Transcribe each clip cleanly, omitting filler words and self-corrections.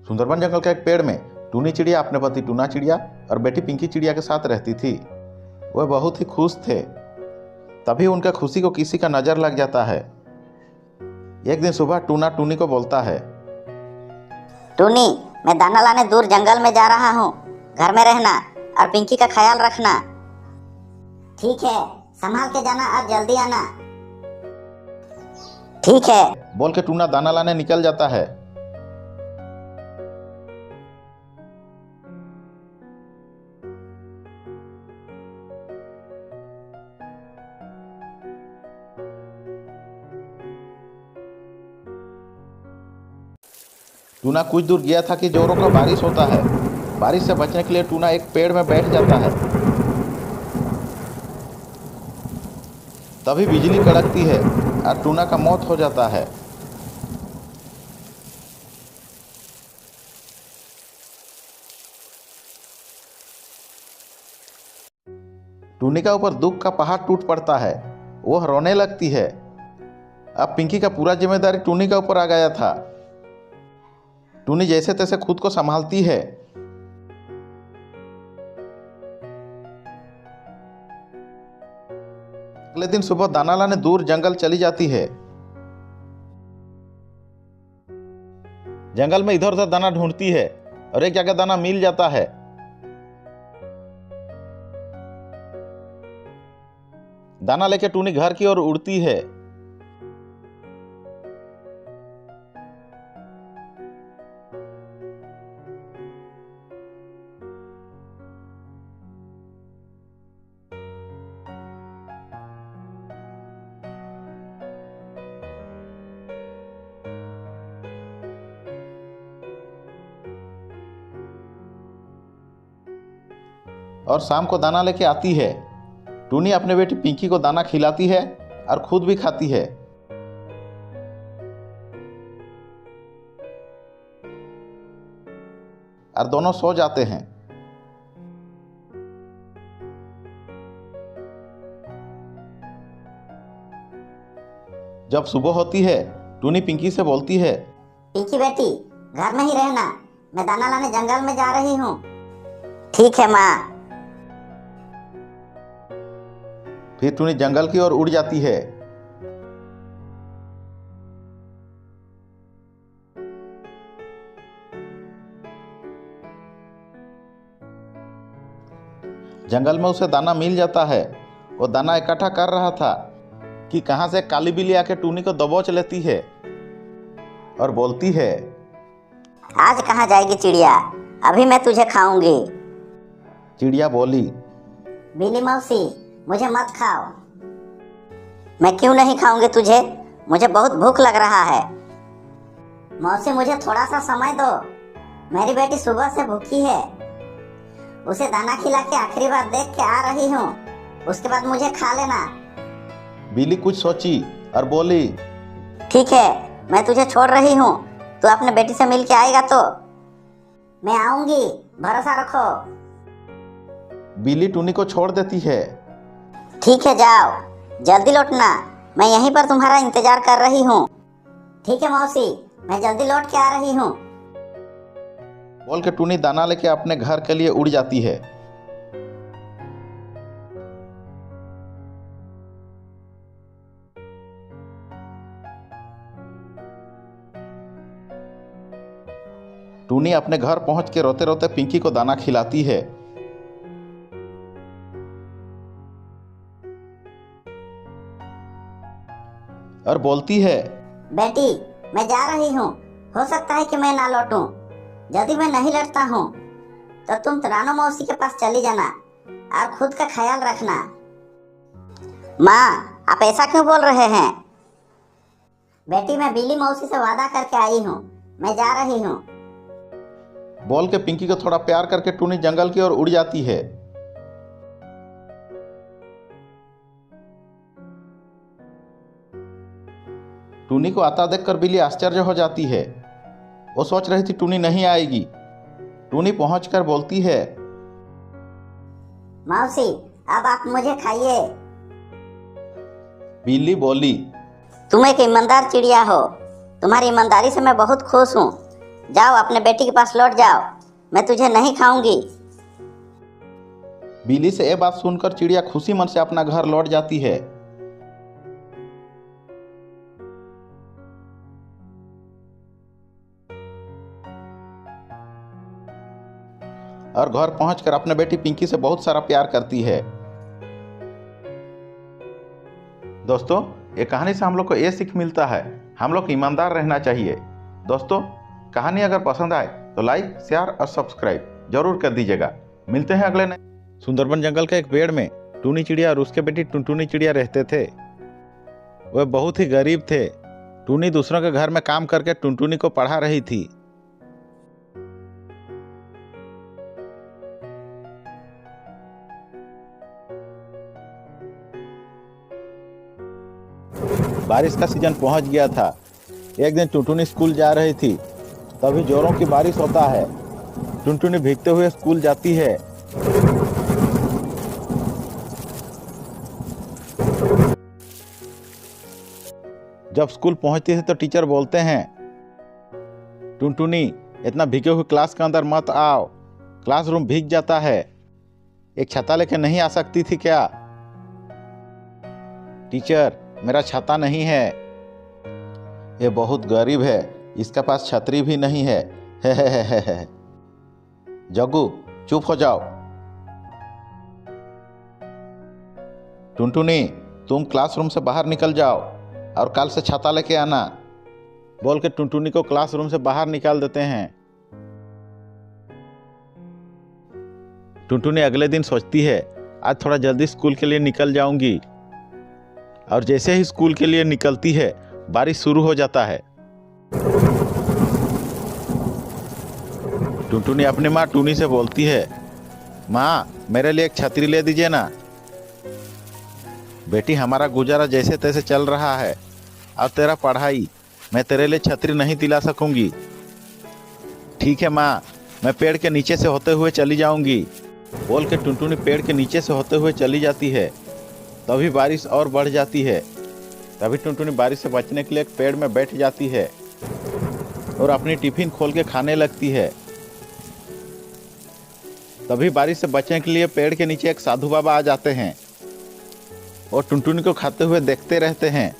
सुंदरबन जंगल के एक पेड़ में टूनी चिड़िया अपने पति टूना चिड़िया और बेटी पिंकी चिड़िया के साथ रहती थी। वह बहुत ही खुश थे। तभी उनका खुशी को किसी का नज़र लग जाता है। एक दिन सुबह टूना टूनी को बोलता है, टूनी, मैं दाना लाने दूर जंगल में जा रहा हूँ। घर में रहना और पिंकी का ख्याल रखना। ठीक है, संभाल के जाना और जल्दी आना। ठीक है, बोल के टूना दाना लाने निकल जाता है। टूना कुछ दूर गया था कि जोरों का बारिश होता है। बारिश से बचने के लिए टूना एक पेड़ में बैठ जाता है। तभी बिजली कड़कती है और टूना का मौत हो जाता है। टूनी का ऊपर दुख का पहाड़ टूट पड़ता है। वह रोने लगती है। अब पिंकी का पूरा जिम्मेदारी टूनी के ऊपर आ गया था। टूनी जैसे तैसे खुद को संभालती है। अगले दिन सुबह दाना लाने दूर जंगल चली जाती है। जंगल में इधर उधर दाना ढूंढती है और एक जगह दाना मिल जाता है। दाना लेके टूनी घर की ओर उड़ती है। और शाम को दाना लेके आती है। टूनी अपने बेटी पिंकी को दाना खिलाती है और खुद भी खाती है। और दोनों सो जाते हैं। जब सुबह होती है, टूनी पिंकी से बोलती है, पिंकी बेटी, घर में ही रहना। मैं दाना लाने जंगल में जा रही हूँ। ठीक है माँ। फिर टूनी जंगल की ओर उड़ जाती है। जंगल में उसे दाना मिल जाता है। वो दाना इकट्ठा कर रहा था कि कहां से काली बिल्ली आके टूनी को दबोच लेती है और बोलती है, आज कहाँ जाएगी चिड़िया? अभी मैं तुझे खाऊंगी। चिड़िया बोली, बिल्ली मौसी, मुझे मत खाओ। मैं क्यों नहीं खाऊंगी तुझे? मुझे बहुत भूख लग रहा है। मौसी, मुझे थोड़ा सा समय दो। मेरी बेटी सुबह से भूखी है। उसे दाना खिला के आखिरी बार देख के आ रही हूँ। उसके बाद मुझे खा लेना। बिल्ली कुछ सोची और बोली, ठीक है, मैं तुझे छोड़ रही हूँ। तू अपने बेटी से मिल के आएगा तो मैं आऊंगी, भरोसा रखो। बिल्ली टूनी को छोड़ देती है। ठीक है, जाओ, जल्दी लौटना। मैं यहीं पर तुम्हारा इंतजार कर रही हूँ। ठीक है मौसी, मैं जल्दी लौट के आ रही हूँ। बोल के टूनी दाना लेके अपने घर के लिए उड़ जाती है। टूनी अपने घर पहुंच के रोते रोते पिंकी को दाना खिलाती है। और बोलती है, बेटी, मैं जा रही हूँ। हो सकता है कि मैं ना लौटूं। यदि मैं नहीं लौटता हूँ तो तुम रानो मौसी के पास चली जाना और खुद का ख्याल रखना। माँ, आप ऐसा क्यों बोल रहे हैं? बेटी, मैं बिल्ली मौसी से वादा करके आई हूँ। मैं जा रही हूँ। बोल के पिंकी को थोड़ा प्यार करके टूनी जंगल की ओर उड़ जाती है। टूनी को आता देखकर बिल्ली आश्चर्य हो जाती है। वो सोच रही थी टूनी नहीं आएगी। टूनी पहुंचकर बोलती है, मौसी, अब आप मुझे खाइए। बिल्ली बोली, तुम एक ईमानदार चिड़िया हो। तुम्हारी ईमानदारी से मैं बहुत खुश हूँ। जाओ अपने बेटी के पास लौट जाओ, मैं तुझे नहीं खाऊंगी। बिल्ली से यह बात सुनकर चिड़िया खुशी मन से अपना घर लौट जाती है। और घर पहुंचकर अपने बेटी पिंकी से बहुत सारा प्यार करती है। दोस्तों, ये कहानी से हम लोग को ये सीख मिलता है, हम लोग ईमानदार रहना चाहिए। दोस्तों, कहानी अगर पसंद आए तो लाइक, शेयर और सब्सक्राइब जरूर कर दीजिएगा। मिलते हैं अगले नए। सुंदरबन जंगल के एक पेड़ में टूनी चिड़िया और उसके बेटी टुनटुनी चिड़िया रहते थे। वह बहुत ही गरीब थे। टूनी दूसरों के घर में काम करके टुनटुनी को पढ़ा रही थी। बारिश का सीजन पहुंच गया था। एक दिन टुनटुनी स्कूल जा रही थी, तभी जोरों की बारिश होता है। टुनटुनी भीगते हुए स्कूल जाती है। जब स्कूल पहुंचती है तो टीचर बोलते हैं, टुनटुनी इतना भीगे हुए क्लास के अंदर मत आओ, क्लासरूम भीग जाता है। एक छाता लेके नहीं आ सकती थी क्या? टीचर, मेरा छाता नहीं है। ये बहुत गरीब है, इसके पास छतरी भी नहीं है। हे। जग्गू, चुप हो जाओ। टुनटुनी, तुम क्लासरूम से बाहर निकल जाओ और कल से छाता लेके आना, बोल के टुनटुनी को क्लासरूम से बाहर निकाल देते हैं। टुनटुनी अगले दिन सोचती है, आज थोड़ा जल्दी स्कूल के लिए निकल जाऊंगी। और जैसे ही स्कूल के लिए निकलती है, बारिश शुरू हो जाता है। टुनटुनी अपनी माँ टूनी से बोलती है, माँ मेरे लिए एक छतरी ले दीजिए ना। बेटी, हमारा गुजारा जैसे तैसे चल रहा है, अब तेरा पढ़ाई, मैं तेरे लिए छतरी नहीं दिला सकूंगी। ठीक है माँ, मैं पेड़ के नीचे से होते हुए चली जाऊंगी, बोल के टुनटुनी पेड़ के नीचे से होते हुए चली जाती है। तभी बारिश और बढ़ जाती है। तभी टुनटुनी बारिश से बचने के लिए एक पेड़ में बैठ जाती है और अपनी टिफिन खोल के खाने लगती है। तभी बारिश से बचने के लिए पेड़ के नीचे एक साधु बाबा आ जाते हैं और टुनटुनी को खाते हुए देखते रहते हैं।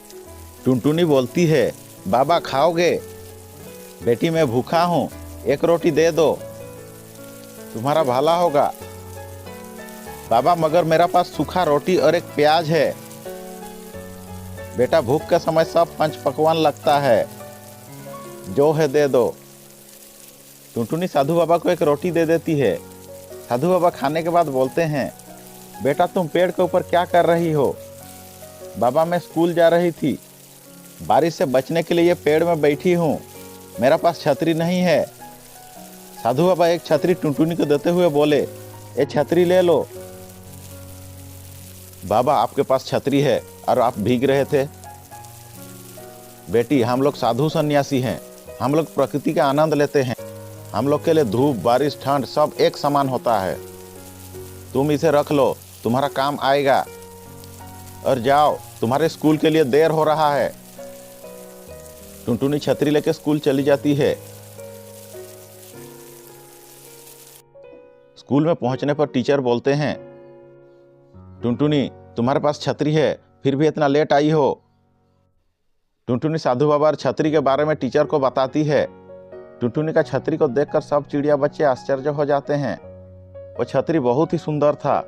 टुनटुनी बोलती है, बाबा खाओगे? बेटी, मैं भूखा हूँ, एक रोटी दे दो, तुम्हारा भला होगा। बाबा, मगर मेरा पास सूखा रोटी और एक प्याज है। बेटा, भूख के समय सब पंच पकवान लगता है, जो है दे दो। टुनटुनी साधु बाबा को एक रोटी दे देती है। साधु बाबा खाने के बाद बोलते हैं, बेटा तुम पेड़ के ऊपर क्या कर रही हो? बाबा, मैं स्कूल जा रही थी, बारिश से बचने के लिए ये पेड़ में बैठी हूँ, मेरा पास छतरी नहीं है। साधु बाबा एक छतरी टुनटुनी को देते हुए बोले, ये छतरी ले लो। बाबा, आपके पास छतरी है और आप भीग रहे थे। बेटी, हम लोग साधु सन्यासी हैं, हम लोग प्रकृति का आनंद लेते हैं, हम लोग के लिए धूप, बारिश, ठंड सब एक समान होता है। तुम इसे रख लो, तुम्हारा काम आएगा। और जाओ, तुम्हारे स्कूल के लिए देर हो रहा है। टुनटुनी छतरी लेके स्कूल चली जाती है। स्कूल में पहुंचने पर टीचर बोलते हैं, टुनटुनी तुम्हारे पास छतरी है, फिर भी इतना लेट आई हो। टुनटुनी साधु बाबा और छतरी के बारे में टीचर को बताती है। टुनटुनी का छतरी को देखकर सब चिड़िया बच्चे आश्चर्य हो जाते हैं। वो छतरी बहुत ही सुंदर था।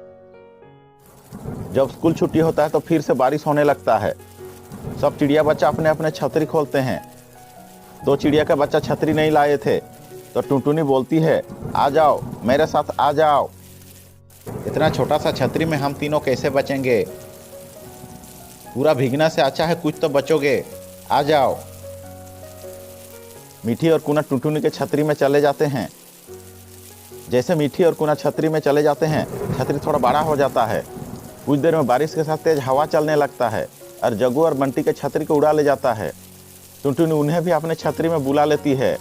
जब स्कूल छुट्टी होता है तो फिर से बारिश होने लगता है। सब चिड़िया बच्चा अपने अपने छतरी खोलते हैं। दो चिड़िया का बच्चा छतरी नहीं लाए थे, तो टुनटुनी बोलती है, आ जाओ, मेरे साथ आ जाओ। इतना छोटा सा छतरी में हम तीनों कैसे बचेंगे? पूरा भीगना से अच्छा है कुछ तो बचोगे, आ जाओ। मीठी और कुना टुनटुनी के छतरी में चले जाते हैं। जैसे मीठी और कुना छतरी में चले जाते हैं, छतरी थोड़ा बड़ा हो जाता है। कुछ देर में बारिश के साथ तेज हवा चलने लगता है और जग्गू और बंटी के छतरी को उड़ा ले जाता है। टुनटुनी उन्हें भी अपने छतरी में बुला लेती है,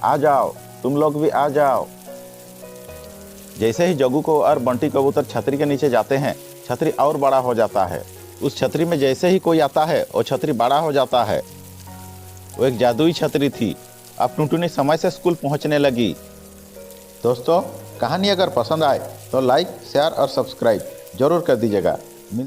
आ जाओ, तुम लोग भी आ जाओ। जैसे ही जग्गू को और बंटी कबूतर छतरी के नीचे जाते हैं, छतरी और बड़ा हो जाता है। उस छतरी में जैसे ही कोई आता है, वो छतरी बड़ा हो जाता है। वो एक जादुई छतरी थी। अब टुनटुनी समय से स्कूल पहुंचने लगी। दोस्तों, कहानी अगर पसंद आए तो लाइक, शेयर और सब्सक्राइब जरूर कर दीजिएगा।